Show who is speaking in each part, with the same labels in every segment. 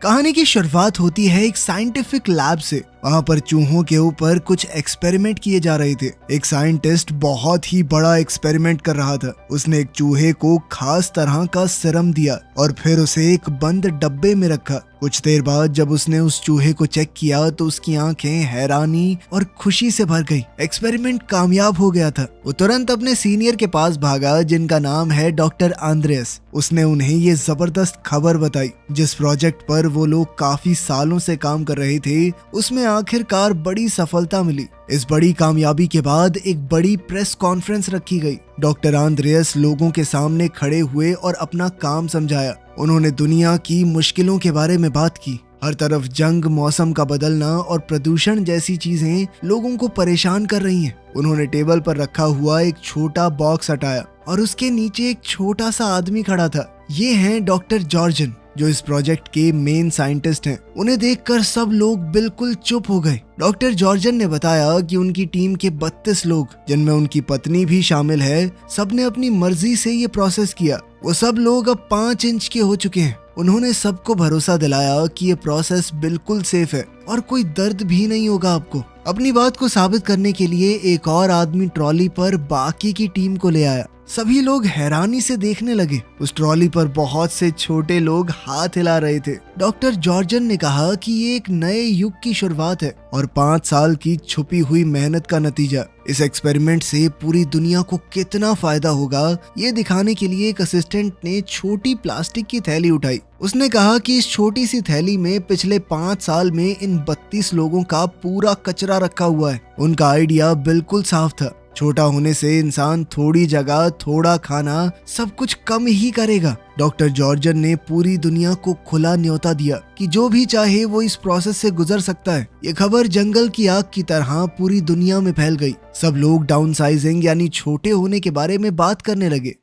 Speaker 1: कहानी की शुरुआत होती है एक साइंटिफिक लैब से। वहाँ पर चूहों के ऊपर कुछ एक्सपेरिमेंट किए जा रहे थे। एक साइंटिस्ट बहुत ही बड़ा एक्सपेरिमेंट कर रहा था। उसने एक चूहे को खास तरह का सीरम दिया और फिर उसे एक बंद डब्बे में रखा। कुछ देर बाद जब उसने उस चूहे को चेक किया तो उसकी आंखें हैरानी और खुशी से भर गई। एक्सपेरिमेंट कामयाब हो गया था। वो तुरंत अपने सीनियर के पास भागा जिनका नाम है डॉक्टर आंद्रेस। उसने उन्हें ये जबरदस्त खबर बताई। जिस प्रोजेक्ट पर वो लोग काफी सालों से काम कर रहे थे उसमें आखिरकार बड़ी सफलता मिली। इस बड़ी कामयाबी के बाद एक बड़ी प्रेस कॉन्फ्रेंस रखी गई। डॉक्टर आंद्रेस लोगों के सामने खड़े हुए और अपना काम समझाया। उन्होंने दुनिया की मुश्किलों के बारे में बात की। हर तरफ जंग, मौसम का बदलना और प्रदूषण जैसी चीजें लोगों को परेशान कर रही हैं। उन्होंने टेबल पर रखा हुआ एक छोटा बॉक्स हटाया और उसके नीचे एक छोटा सा आदमी खड़ा था। ये हैं डॉक्टर जॉर्जन, जो इस प्रोजेक्ट के मेन साइंटिस्ट हैं। उन्हें देखकर सब लोग बिल्कुल चुप हो गए। डॉक्टर जॉर्जन ने बताया कि उनकी टीम के 32 लोग, जिनमें उनकी पत्नी भी शामिल है, सबने अपनी मर्जी से ये प्रोसेस किया। वो सब लोग अब 5 इंच के हो चुके हैं। उन्होंने सबको भरोसा दिलाया कि ये प्रोसेस बिल्कुल सेफ है और कोई दर्द भी नहीं होगा आपको। अपनी बात को साबित करने के लिए एक और आदमी ट्रॉली पर बाकी की टीम को ले आया। सभी लोग हैरानी से देखने लगे। उस ट्रॉली पर बहुत से छोटे लोग हाथ हिला रहे थे। डॉक्टर जॉर्जन ने कहा कि ये एक नए युग की शुरुआत है और 5 साल की छुपी हुई मेहनत का नतीजा। इस एक्सपेरिमेंट से पूरी दुनिया को कितना फायदा होगा ये दिखाने के लिए एक असिस्टेंट ने छोटी प्लास्टिक की थैली उठाई। उसने कहा कि इस छोटी सी थैली में पिछले 5 साल में इन 32 लोगों का पूरा कचरा रखा हुआ है। उनका आइडिया बिल्कुल साफ था। छोटा होने से इंसान थोड़ी जगह, थोड़ा खाना, सब कुछ कम ही करेगा। डॉक्टर जॉर्जन ने पूरी दुनिया को खुला न्योता दिया कि जो भी चाहे वो इस प्रोसेस से गुजर सकता है। ये खबर जंगल की आग की तरह पूरी दुनिया में फैल गई। सब लोग डाउनसाइजिंग यानी छोटे होने के बारे में बात करने लगे।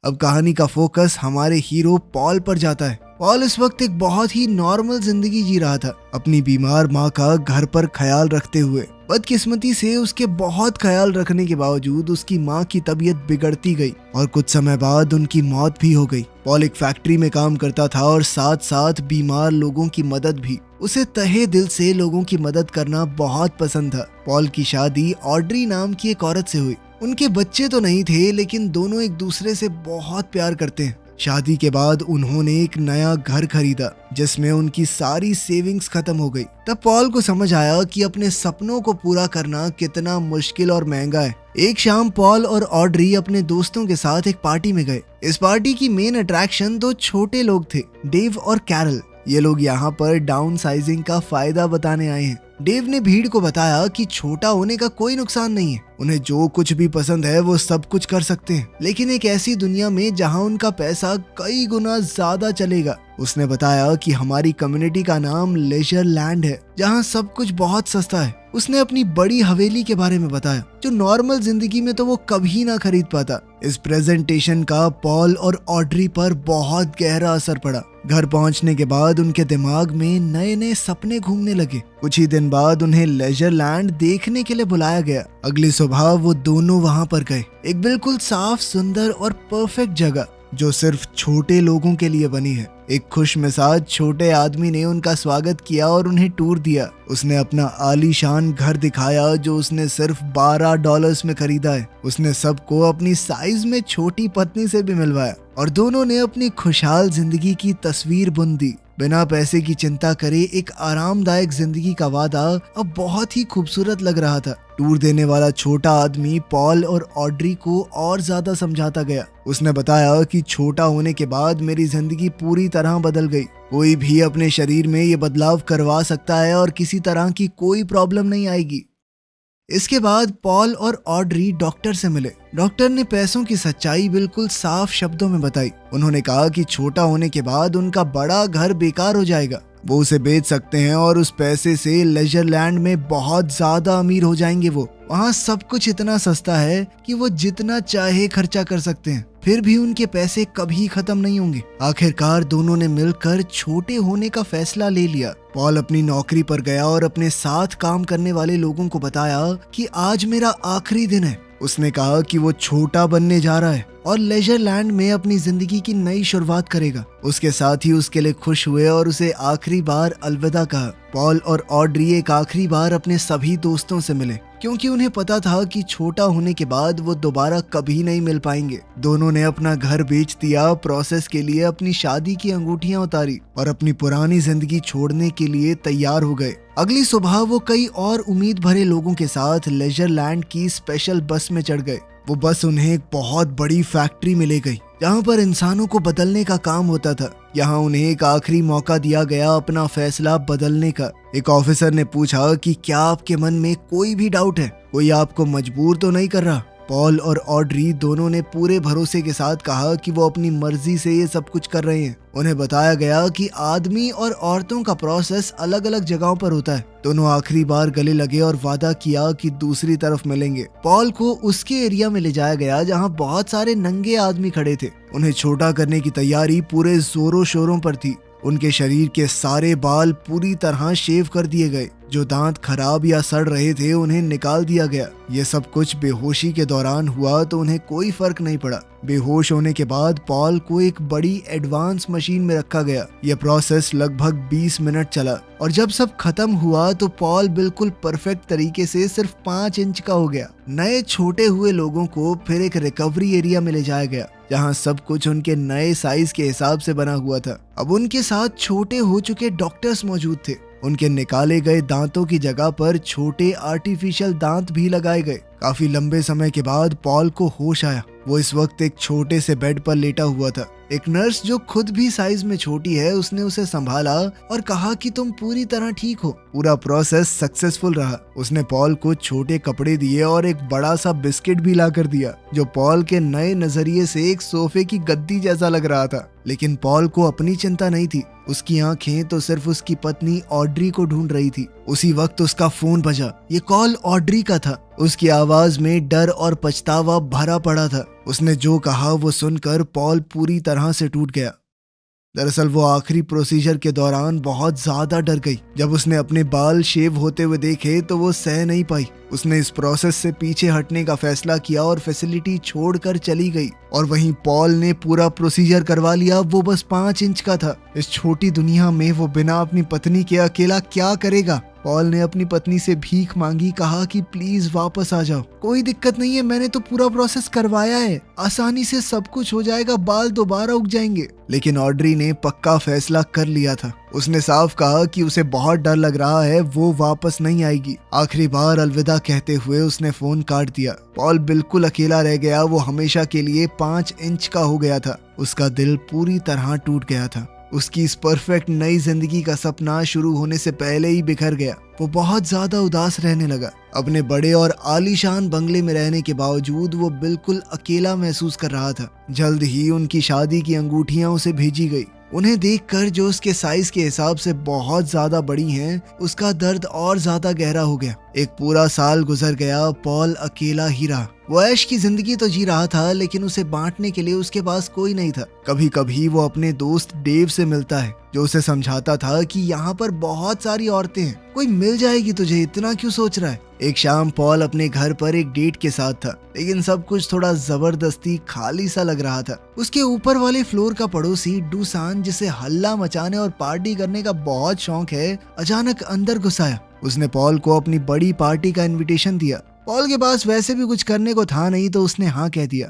Speaker 1: अब कहानी का फोकस हमारे हीरो पॉल पर जाता है। पॉल इस वक्त एक बहुत ही नॉर्मल जिंदगी जी रहा था, अपनी बीमार माँ का घर पर ख्याल रखते हुए। बदकिस्मती से उसके बहुत ख्याल रखने के बावजूद उसकी माँ की तबीयत बिगड़ती गई और कुछ समय बाद उनकी मौत भी हो गई। पॉल एक फैक्ट्री में काम करता था और साथ साथ बीमार लोगों की मदद भी। उसे तहे दिल से लोगों की मदद करना बहुत पसंद था। पॉल की शादी ऑड्री नाम की एक औरत से हुई। उनके बच्चे तो नहीं थे, लेकिन दोनों एक दूसरे से बहुत प्यार करते हैं। शादी के बाद उन्होंने एक नया घर खरीदा जिसमें उनकी सारी सेविंग्स खत्म हो गई। तब पॉल को समझ आया कि अपने सपनों को पूरा करना कितना मुश्किल और महंगा है। एक शाम पॉल और ऑड्री अपने दोस्तों के साथ एक पार्टी में गए। इस पार्टी की मेन अट्रैक्शन 2 छोटे लोग थे, डेव और कैरल। ये लोग यहाँ पर डाउन साइजिंग का फायदा बताने आए हैं। डेव ने भीड़ को बताया कि छोटा होने का कोई नुकसान नहीं है। उन्हें जो कुछ भी पसंद है वो सब कुछ कर सकते हैं, लेकिन एक ऐसी दुनिया में जहाँ उनका पैसा कई गुना ज्यादा चलेगा। उसने बताया कि हमारी कम्युनिटी का नाम लेजर लैंड है, जहाँ सब कुछ बहुत सस्ता है। उसने अपनी बड़ी हवेली के बारे में बताया, जो नॉर्मल जिंदगी में तो वो कभी ना खरीद पाता। इस प्रेजेंटेशन का पॉल और ऑड्री पर बहुत गहरा असर पड़ा। घर पहुंचने के बाद उनके दिमाग में नए नए सपने घूमने लगे। कुछ ही दिन बाद उन्हें लेजर लैंड देखने के लिए बुलाया गया। अगली सुबह वो दोनों वहां पर गए। एक बिल्कुल साफ, सुंदर और परफेक्ट जगह जो सिर्फ छोटे लोगों के लिए बनी है। एक खुश मिजाज छोटे आदमी ने उनका स्वागत किया और उन्हें टूर दिया। उसने अपना आलीशान घर दिखाया जो उसने सिर्फ $12 में खरीदा है। उसने सबको अपनी साइज में छोटी पत्नी से भी मिलवाया और दोनों ने अपनी खुशहाल जिंदगी की तस्वीर बुन दी। बिना पैसे की चिंता करे एक आरामदायक जिंदगी का वादा अब बहुत ही खूबसूरत लग रहा था। टूर देने वाला छोटा आदमी पॉल और ऑड्री को और ज्यादा समझाता गया। उसने बताया कि छोटा होने के बाद मेरी जिंदगी पूरी तरह बदल गई। कोई भी अपने शरीर में ये बदलाव करवा सकता है और किसी तरह की कोई प्रॉब्लम नहीं आएगी। इसके बाद पॉल और ऑड्री डॉक्टर से मिले। डॉक्टर ने पैसों की सच्चाई बिल्कुल साफ शब्दों में बताई। उन्होंने कहा कि छोटा होने के बाद उनका बड़ा घर बेकार हो जाएगा। वो उसे बेच सकते हैं और उस पैसे से लेजर लैंड में बहुत ज्यादा अमीर हो जाएंगे। वो वहाँ सब कुछ इतना सस्ता है कि वो जितना चाहे खर्चा कर सकते हैं, फिर भी उनके पैसे कभी खत्म नहीं होंगे। आखिरकार दोनों ने मिलकर छोटे होने का फैसला ले लिया। पॉल अपनी नौकरी पर गया और अपने साथ काम करने वाले लोगों को बताया कि आज मेरा आखिरी दिन है उसने कहा कि वो छोटा बनने जा रहा है और लेजरलैंड में अपनी जिंदगी की नई शुरुआत करेगा। उसके साथ ही उसके लिए खुश हुए और उसे आखिरी बार अलविदा कहा। पॉल और ऑड्री एक आखिरी बार अपने सभी दोस्तों से मिले क्योंकि उन्हें पता था कि छोटा होने के बाद वो दोबारा कभी नहीं मिल पाएंगे। दोनों ने अपना घर बेच दिया, प्रोसेस के लिए अपनी शादी की अंगूठियां उतारी और अपनी पुरानी जिंदगी छोड़ने के लिए तैयार हो गए। अगली सुबह वो कई और उम्मीद भरे लोगों के साथ लेजरलैंड की स्पेशल बस में चढ़ गए। वो बस उन्हें एक बहुत बड़ी फैक्ट्री में ले गई जहाँ पर इंसानों को बदलने का काम होता था। यहाँ उन्हें एक आखिरी मौका दिया गया अपना फैसला बदलने का। एक ऑफिसर ने पूछा कि क्या आपके मन में कोई भी डाउट है, कोई आपको मजबूर तो नहीं कर रहा। पॉल और ऑड्री दोनों ने पूरे भरोसे के साथ कहा कि वो अपनी मर्जी से ये सब कुछ कर रहे हैं। उन्हें बताया गया कि आदमी और औरतों का प्रोसेस अलग अलग जगहों पर होता है। दोनों आखिरी बार गले लगे और वादा किया कि दूसरी तरफ मिलेंगे। पॉल को उसके एरिया में ले जाया गया जहां बहुत सारे नंगे आदमी खड़े थे। उन्हें छोटा करने की तैयारी पूरे जोरों शोरों पर थी। उनके शरीर के सारे बाल पूरी तरह शेव कर दिए गए। जो दांत खराब या सड़ रहे थे उन्हें निकाल दिया गया। ये सब कुछ बेहोशी के दौरान हुआ तो उन्हें कोई फर्क नहीं पड़ा। बेहोश होने के बाद पॉल को एक बड़ी एडवांस मशीन में रखा गया। यह प्रोसेस लगभग 20 मिनट चला और जब सब खत्म हुआ तो पॉल बिल्कुल परफेक्ट तरीके से सिर्फ 5 इंच का हो गया। नए छोटे हुए लोगों को फिर एक रिकवरी एरिया में ले जाया गया जहाँ सब कुछ उनके नए साइज के हिसाब से बना हुआ था। अब उनके साथ छोटे हो चुके डॉक्टर्स मौजूद थे। उनके निकाले गए दांतों की जगह पर छोटे आर्टिफिशियल दांत भी लगाए गए। काफी लंबे समय के बाद पॉल को होश आया। वो इस वक्त एक छोटे से बेड पर लेटा हुआ था। एक नर्स जो खुद भी साइज में छोटी है उसने उसे संभाला और कहा कि तुम पूरी तरह ठीक हो। पूरा प्रोसेस सक्सेसफुल रहा। उसने पॉल को छोटे कपड़े दिए और एक बड़ा सा बिस्किट भी ला कर दिया जो पॉल के नए नजरिए से एक सोफे की गद्दी जैसा लग रहा था। लेकिन पॉल को अपनी चिंता नहीं थी। उसकी आंखें तो सिर्फ उसकी पत्नी ऑड्री को ढूंढ रही थी। उसी वक्त उसका फोन बजा। ये कॉल ऑड्री का था। उसकी आवाज में डर और पछतावा भरा पड़ा था। उसने जो कहा वो सुनकर पॉल पूरी तरह से टूट गया। दरअसल वो आखिरी प्रोसीजर के दौरान बहुत ज्यादा डर गई। जब उसने अपने बाल शेव होते हुए देखे तो वो सह नहीं पाई। उसने इस प्रोसेस से पीछे हटने का फैसला किया और फैसिलिटी छोड़कर चली गई। और वहीं पॉल ने पूरा प्रोसीजर करवा लिया। वो बस 5 इंच का था। इस छोटी दुनिया में वो बिना अपनी पत्नी के अकेला क्या करेगा। पॉल ने अपनी पत्नी से भीख मांगी, कहा कि प्लीज वापस आ जाओ। कोई दिक्कत नहीं है, मैंने तो पूरा प्रोसेस करवाया है, आसानी से सब कुछ हो जाएगा, बाल दोबारा उग जाएंगे। लेकिन ऑड्री ने पक्का फैसला कर लिया था। उसने साफ कहा कि उसे बहुत डर लग रहा है, वो वापस नहीं आएगी। आखिरी बार अलविदा कहते हुए उसने फोन काट दिया। पॉल बिल्कुल अकेला रह गया। वो हमेशा के लिए 5 इंच का हो गया था। उसका दिल पूरी तरह टूट गया था। उसकी इस परफेक्ट नई जिंदगी का सपना शुरू होने से पहले ही बिखर गया। वो बहुत ज्यादा उदास रहने लगा। अपने बड़े और आलीशान बंगले में रहने के बावजूद वो बिल्कुल अकेला महसूस कर रहा था। जल्द ही उनकी शादी की अंगूठियां उसे भेजी गई। उन्हें देखकर जो उसके साइज के हिसाब से बहुत ज्यादा बड़ी हैं, उसका दर्द और ज्यादा गहरा हो गया। एक पूरा साल गुजर गया। पॉल अकेला ही रहा। वो ऐश की जिंदगी तो जी रहा था लेकिन उसे बांटने के लिए उसके पास कोई नहीं था। कभी कभी वो अपने दोस्त डेव से मिलता है जो उसे समझाता था कि यहाँ पर बहुत सारी औरतें हैं, कोई मिल जाएगी तुझे, इतना क्यों सोच रहा है। एक शाम पॉल अपने घर पर एक डेट के साथ था लेकिन सब कुछ थोड़ा जबरदस्ती खाली सा लग रहा था। उसके ऊपर वाले फ्लोर का पड़ोसी डूसान, जिसे हल्ला मचाने और पार्टी करने का बहुत शौक है, अचानक अंदर घुस आया। उसने पॉल को अपनी बड़ी पार्टी का इनविटेशन दिया। पॉल के पास वैसे भी कुछ करने को था नहीं तो उसने हाँ कह दिया।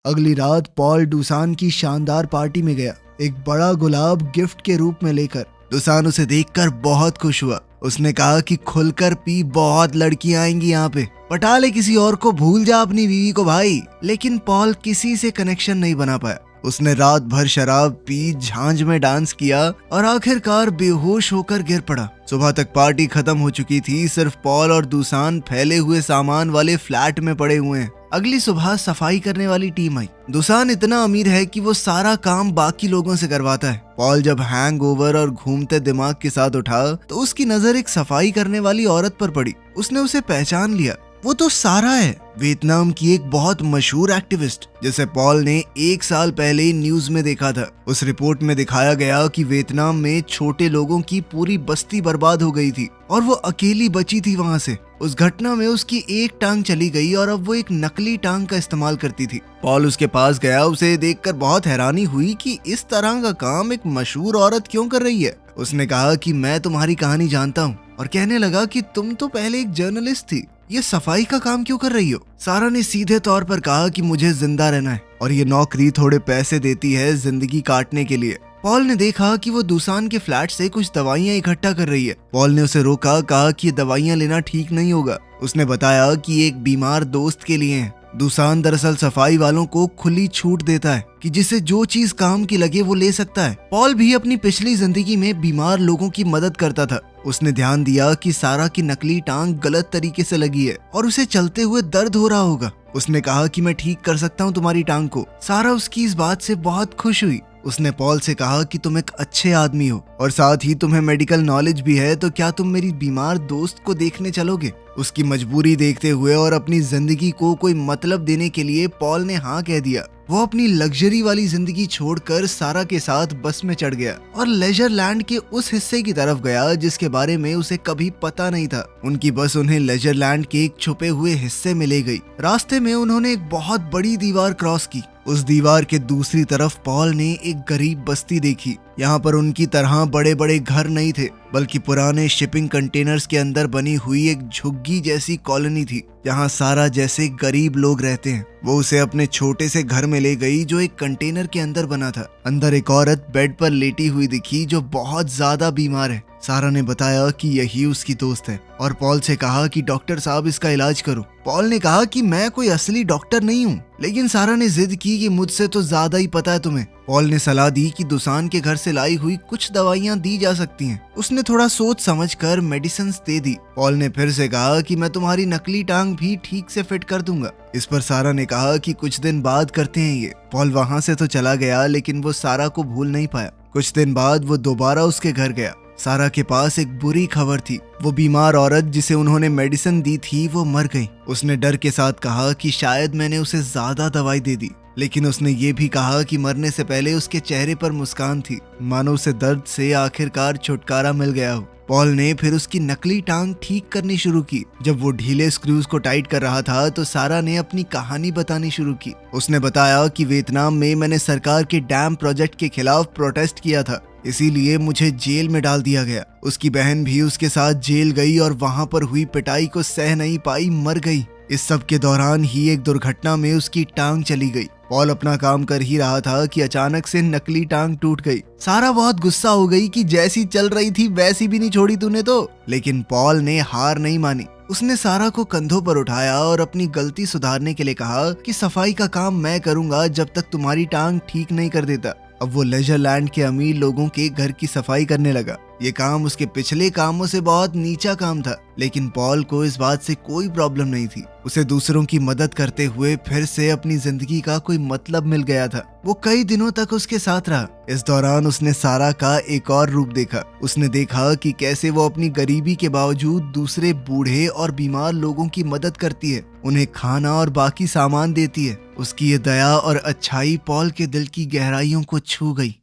Speaker 1: अगली रात पॉल डूसान की शानदार पार्टी में गया, एक बड़ा गुलाब गिफ्ट के रूप में लेकर। डूसान उसे देखकर बहुत खुश हुआ। उसने कहा कि खुलकर पी, बहुत लड़कियां आएंगी यहाँ पे, पटा ले किसी और को, भूल जा अपनी बीवी को भाई। लेकिन पॉल किसी से कनेक्शन नहीं बना पाया। उसने रात भर शराब पी, झांझ में डांस किया और आखिरकार बेहोश होकर गिर पड़ा। सुबह तक पार्टी खत्म हो चुकी थी। सिर्फ पॉल और डूसान फैले हुए सामान वाले फ्लैट में पड़े हुए हैं। अगली सुबह सफाई करने वाली टीम आई। डूसान इतना अमीर है कि वो सारा काम बाकी लोगों से करवाता है। पॉल जब हैंगओवर और घूमते दिमाग के साथ उठा तो उसकी नजर एक सफाई करने वाली औरत पर पड़ी। उसने उसे पहचान लिया। वो तो सारा है, वियतनाम की एक बहुत मशहूर एक्टिविस्ट जिसे पॉल ने 1 साल पहले न्यूज में देखा था। उस रिपोर्ट में दिखाया गया कि वियतनाम में छोटे लोगों की पूरी बस्ती बर्बाद हो गई थी और वो अकेली बची थी वहां से। उस घटना में उसकी एक टांग चली गई और अब वो एक नकली टांग का इस्तेमाल करती थी। पॉल उसके पास गया, उसे देखकर बहुत हैरानी हुई कि इस तरह का काम एक मशहूर औरत क्यों कर रही है। उसने कहा कि मैं तुम्हारी कहानी जानता हूँ और कहने लगा कि तुम तो पहले एक जर्नलिस्ट थी, ये सफाई का काम क्यों कर रही हो। सारा ने सीधे तौर पर कहा कि मुझे जिंदा रहना है और ये नौकरी थोड़े पैसे देती है जिंदगी काटने के लिए। पॉल ने देखा कि वो दुसान के फ्लैट से कुछ दवाइयां इकट्ठा कर रही है। पॉल ने उसे रोका, कहा कि ये दवाइयां लेना ठीक नहीं होगा। उसने बताया कि एक बीमार दोस्त के लिए है। दुसान दरअसल सफाई वालों को खुली छूट देता है कि जिसे जो चीज काम की लगे वो ले सकता है। पॉल भी अपनी पिछली जिंदगी में बीमार लोगों की मदद करता था। उसने ध्यान दिया कि सारा की नकली टांग गलत तरीके से लगी है और उसे चलते हुए दर्द हो रहा होगा। उसने कहा कि मैं ठीक कर सकता हूँ तुम्हारी टांग को। सारा उसकी इस बात से बहुत खुश हुई। उसने पॉल से कहा कि तुम एक अच्छे आदमी हो और साथ ही तुम्हें मेडिकल नॉलेज भी है, तो क्या तुम मेरी बीमार दोस्त को देखने चलोगे। उसकी मजबूरी देखते हुए और अपनी जिंदगी को कोई मतलब देने के लिए पॉल ने हाँ कह दिया। वो अपनी लग्जरी वाली जिंदगी छोड़कर सारा के साथ बस में चढ़ गया और लेजर लैंड के उस हिस्से की तरफ गया जिसके बारे में उसे कभी पता नहीं था। उनकी बस उन्हें लेजर लैंड के एक छुपे हुए हिस्से में ले गई। रास्ते में उन्होंने एक बहुत बड़ी दीवार क्रॉस की। उस दीवार के दूसरी तरफ पॉल ने एक गरीब बस्ती देखी। यहाँ पर उनकी तरह बड़े बड़े घर नहीं थे, बल्कि पुराने शिपिंग कंटेनर्स के अंदर बनी हुई एक झुग्गी जैसी कॉलोनी थी जहाँ सारा जैसे गरीब लोग रहते हैं। वो उसे अपने छोटे से घर में ले गई जो एक कंटेनर के अंदर बना था। अंदर एक औरत बेड पर लेटी हुई दिखी जो बहुत ज्यादा बीमार है। सारा ने बताया कि यही उसकी दोस्त है और पॉल से कहा कि डॉक्टर साहब इसका इलाज करो। पॉल ने कहा कि मैं कोई असली डॉक्टर नहीं हूँ, लेकिन सारा ने जिद की कि मुझसे तो ज्यादा ही पता है तुम्हें। पॉल ने सलाह दी कि दुसान के घर से लाई हुई कुछ दवाइयाँ दी जा सकती हैं। उसने थोड़ा सोच समझकर मेडिसिन दे दी। पॉल ने फिर से कहा कि मैं तुम्हारी नकली टांग भी ठीक से फिट कर दूंगा। इस पर सारा ने कहा कि कुछ दिन बाद करते हैं ये। पॉल वहाँ से तो चला गया, लेकिन वो सारा को भूल नहीं पाया। कुछ दिन बाद वो दोबारा उसके घर गया। सारा के पास एक बुरी खबर थी। वो बीमार औरत जिसे उन्होंने मेडिसिन दी थी वो मर गई। उसने डर के साथ कहा कि शायद मैंने उसे ज्यादा दवाई दे दी, लेकिन उसने ये भी कहा कि मरने से पहले उसके चेहरे पर मुस्कान थी, मानो उसे दर्द से आखिरकार छुटकारा मिल गया हो। पॉल ने फिर उसकी नकली टांग ठीक करनी शुरू की। जब वो ढीले स्क्रूज को टाइट कर रहा था तो सारा ने अपनी कहानी बतानी शुरू की। उसने बताया कि वियतनाम में मैंने सरकार के डैम प्रोजेक्ट के खिलाफ प्रोटेस्ट किया था, इसीलिए मुझे जेल में डाल दिया गया। उसकी बहन भी उसके साथ जेल गई और वहां पर हुई पिटाई को सह नहीं पाई, मर गई। इस सब के दौरान ही एक दुर्घटना में उसकी टांग चली गई। पॉल अपना काम कर ही रहा था कि अचानक से नकली टांग टूट गई। सारा बहुत गुस्सा हो गई कि जैसी चल रही थी वैसी भी नहीं छोड़ी तूने तो। लेकिन पॉल ने हार नहीं मानी। उसने सारा को कंधों पर उठाया और अपनी गलती सुधारने के लिए कहा कि सफाई का काम मैं करूंगा जब तक तुम्हारी टांग ठीक नहीं कर देता। अब वो लेजर लैंड के अमीर लोगों के घर की सफाई करने लगा। ये काम उसके पिछले कामों से बहुत नीचा काम था, लेकिन पॉल को इस बात से कोई प्रॉब्लम नहीं थी। उसे दूसरों की मदद करते हुए फिर से अपनी जिंदगी का कोई मतलब मिल गया था। वो कई दिनों तक उसके साथ रहा। इस दौरान उसने सारा का एक और रूप देखा। उसने देखा कि कैसे वो अपनी गरीबी के बावजूद दूसरे बूढ़े और बीमार लोगों की मदद करती है, उन्हें खाना और बाकी सामान देती है। उसकी ये दया और अच्छाई पॉल के दिल की गहराइयों को छू गई।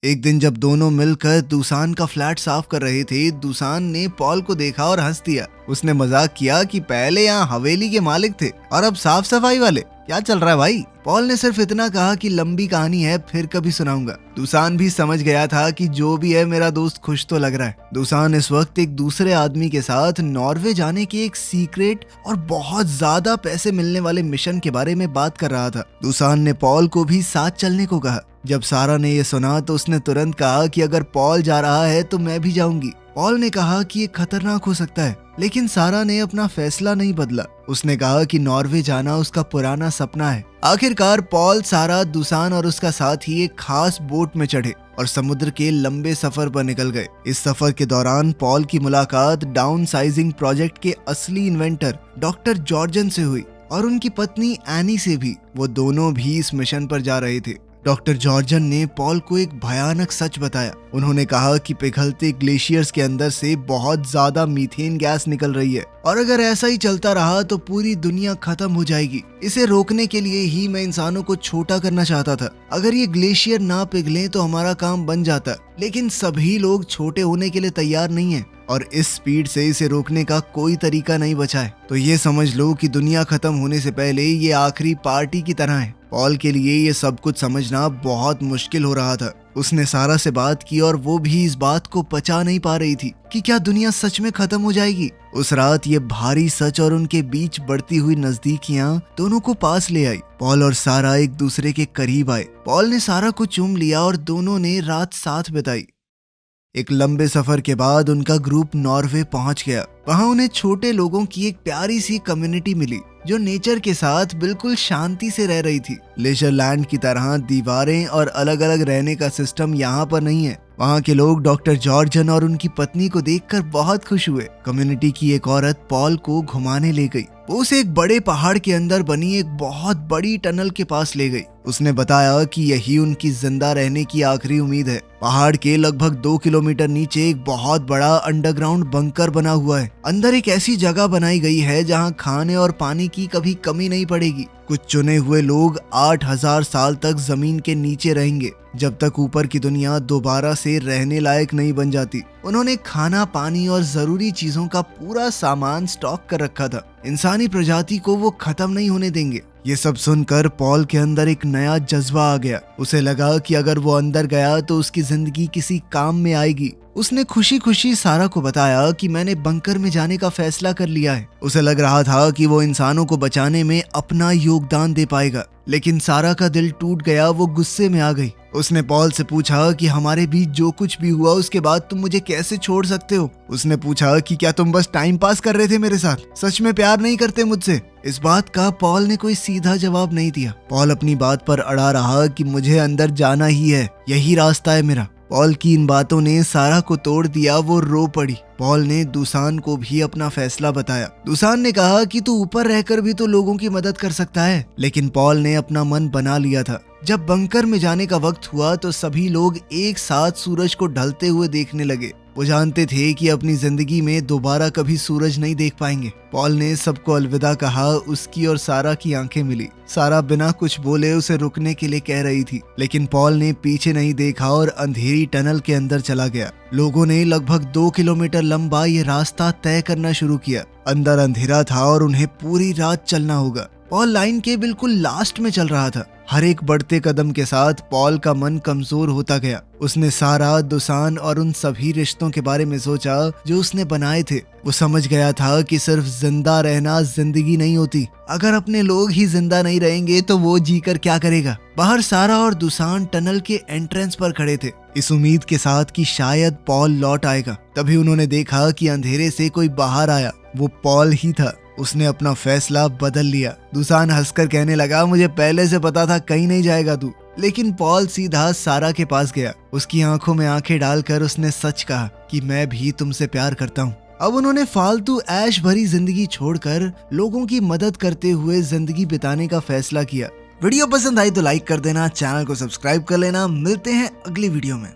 Speaker 1: एक दिन जब दोनों मिलकर दुसान का फ्लैट साफ कर रहे थे, दुसान ने पॉल को देखा और हंस दिया। उसने मजाक किया कि पहले यहाँ हवेली के मालिक थे और अब साफ सफाई वाले, क्या चल रहा है भाई। पॉल ने सिर्फ इतना कहा कि लंबी कहानी है, फिर कभी सुनाऊंगा। दुसान भी समझ गया था कि जो भी है मेरा दोस्त खुश तो लग रहा है। दुसान इस वक्त एक दूसरे आदमी के साथ नॉर्वे जाने के एक सीक्रेट और बहुत ज्यादा पैसे मिलने वाले मिशन के बारे में बात कर रहा था। दुसान ने पॉल को भी साथ चलने को कहा। जब सारा ने यह सुना तो उसने तुरंत कहा कि अगर पॉल जा रहा है तो मैं भी जाऊंगी। पॉल ने कहा कि ये खतरनाक हो सकता है, लेकिन सारा ने अपना फैसला नहीं बदला। उसने कहा कि नॉर्वे जाना उसका पुराना सपना है। आखिरकार पॉल, सारा, दुसान और उसका साथी एक खास बोट में चढ़े और समुद्र के लंबे सफर पर निकल गए। इस सफर के दौरान पॉल की मुलाकात डाउन साइजिंग प्रोजेक्ट के असली इन्वेंटर डॉक्टर जॉर्जन से हुई और उनकी पत्नी एनी से भी। वो दोनों भी इस मिशन पर जा रहे थे। डॉक्टर जॉर्जन ने पॉल को एक भयानक सच बताया। उन्होंने कहा कि पिघलते ग्लेशियर्स के अंदर से बहुत ज्यादा मीथेन गैस निकल रही है और अगर ऐसा ही चलता रहा तो पूरी दुनिया खत्म हो जाएगी। इसे रोकने के लिए ही मैं इंसानों को छोटा करना चाहता था। अगर ये ग्लेशियर ना पिघले तो हमारा काम बन जाता, लेकिन सभी लोग छोटे होने के लिए तैयार नहीं है और इस स्पीड से इसे रोकने का कोई तरीका नहीं बचा है। तो ये समझ लो कि दुनिया खत्म होने से पहले ये आखिरी पार्टी की तरह है। पॉल के लिए ये सब कुछ समझना बहुत मुश्किल हो रहा था। उसने सारा से बात की और वो भी इस बात को पचा नहीं पा रही थी कि क्या दुनिया सच में खत्म हो जाएगी। उस रात ये भारी सच और उनके बीच बढ़ती हुई नजदीकियां दोनों को पास ले आई। पॉल और सारा एक दूसरे के करीब आए। पॉल ने सारा को चूम लिया और दोनों ने रात साथ बिताई। एक लंबे सफर के बाद उनका ग्रुप नॉर्वे पहुंच गया। वहां उन्हें छोटे लोगों की एक प्यारी सी कम्युनिटी मिली जो नेचर के साथ बिल्कुल शांति से रह रही थी। लेजरलैंड की तरह दीवारें और अलग अलग रहने का सिस्टम यहाँ पर नहीं है। वहाँ के लोग डॉक्टर जॉर्जन और उनकी पत्नी को देखकर बहुत खुश हुए। कम्युनिटी की एक औरत पॉल को घुमाने ले गई। वो उसे एक बड़े पहाड़ के अंदर बनी एक बहुत बड़ी टनल के पास ले गई। उसने बताया कि यही उनकी जिंदा रहने की आखिरी उम्मीद है। पहाड़ के लगभग 2 किलोमीटर नीचे एक बहुत बड़ा अंडरग्राउंड बंकर बना हुआ है। अंदर एक ऐसी जगह बनाई गई है जहां खाने और पानी की कभी कमी नहीं पड़ेगी। कुछ चुने हुए लोग 8000 साल तक जमीन के नीचे रहेंगे जब तक ऊपर की दुनिया दोबारा से रहने लायक नहीं बन जाती। उन्होंने खाना, पानी और जरूरी चीजों का पूरा सामान स्टॉक कर रखा था। इंसानी प्रजाति को वो खत्म नहीं होने देंगे। ये सब सुनकर पॉल के अंदर एक नया जज्बा आ गया। उसे लगा कि अगर वो अंदर गया तो उसकी जिंदगी किसी काम में आएगी। उसने खुशी खुशी सारा को बताया कि मैंने बंकर में जाने का फैसला कर लिया है। उसे लग रहा था कि वो इंसानों को बचाने में अपना योगदान दे पाएगा, लेकिन सारा का दिल टूट गया। वो गुस्से में आ गई। उसने पॉल से पूछा कि हमारे बीच जो कुछ भी हुआ उसके बाद तुम मुझे कैसे छोड़ सकते हो। उसने पूछा कि क्या तुम बस टाइम पास कर रहे थे मेरे साथ, सच में प्यार नहीं करते मुझसे। इस बात का पॉल ने कोई सीधा जवाब नहीं दिया। पॉल अपनी बात पर अड़ा रहा कि मुझे अंदर जाना ही है, यही रास्ता है मेरा। पॉल की इन बातों ने सारा को तोड़ दिया। वो रो पड़ी। पॉल ने दुसान को भी अपना फैसला बताया। दुसान ने कहा कि तू ऊपर रहकर भी तो लोगों की मदद कर सकता है, लेकिन पॉल ने अपना मन बना लिया था। जब बंकर में जाने का वक्त हुआ तो सभी लोग एक साथ सूरज को ढलते हुए देखने लगे। वो जानते थे कि अपनी जिंदगी में दोबारा कभी सूरज नहीं देख पाएंगे। पॉल ने सबको अलविदा कहा। उसकी और सारा की आंखें मिली। सारा बिना कुछ बोले उसे रुकने के लिए कह रही थी, लेकिन पॉल ने पीछे नहीं देखा और अंधेरी टनल के अंदर चला गया। लोगों ने लगभग 2 किलोमीटर लंबा ये रास्ता तय करना शुरू किया। अंदर अंधेरा था और उन्हें पूरी रात चलना होगा। पॉल लाइन के बिल्कुल लास्ट में चल रहा था। हर एक बढ़ते कदम के साथ पॉल का मन कमजोर होता गया। उसने सारा, दुसान और उन सभी रिश्तों के बारे में सोचा जो उसने बनाए थे। वो समझ गया था कि सिर्फ जिंदा रहना जिंदगी नहीं होती। अगर अपने लोग ही जिंदा नहीं रहेंगे तो वो जीकर क्या करेगा। बाहर सारा और दुसान टनल के एंट्रेंस पर खड़े थे, इस उम्मीद के साथ कि शायद पॉल लौट आएगा। तभी उन्होंने देखा कि अंधेरे से कोई बाहर आया। वो पॉल ही था। उसने अपना फैसला बदल लिया। दुसान हंसकर कहने लगा, मुझे पहले से पता था कहीं नहीं जाएगा तू। लेकिन पॉल सीधा सारा के पास गया। उसकी आंखों में आंखें डालकर उसने सच कहा कि मैं भी तुमसे प्यार करता हूँ। अब उन्होंने फालतू ऐश भरी जिंदगी छोड़कर लोगों की मदद करते हुए जिंदगी बिताने का फैसला किया। वीडियो पसंद आई तो लाइक कर देना, चैनल को सब्सक्राइब कर लेना। मिलते हैं अगली वीडियो में।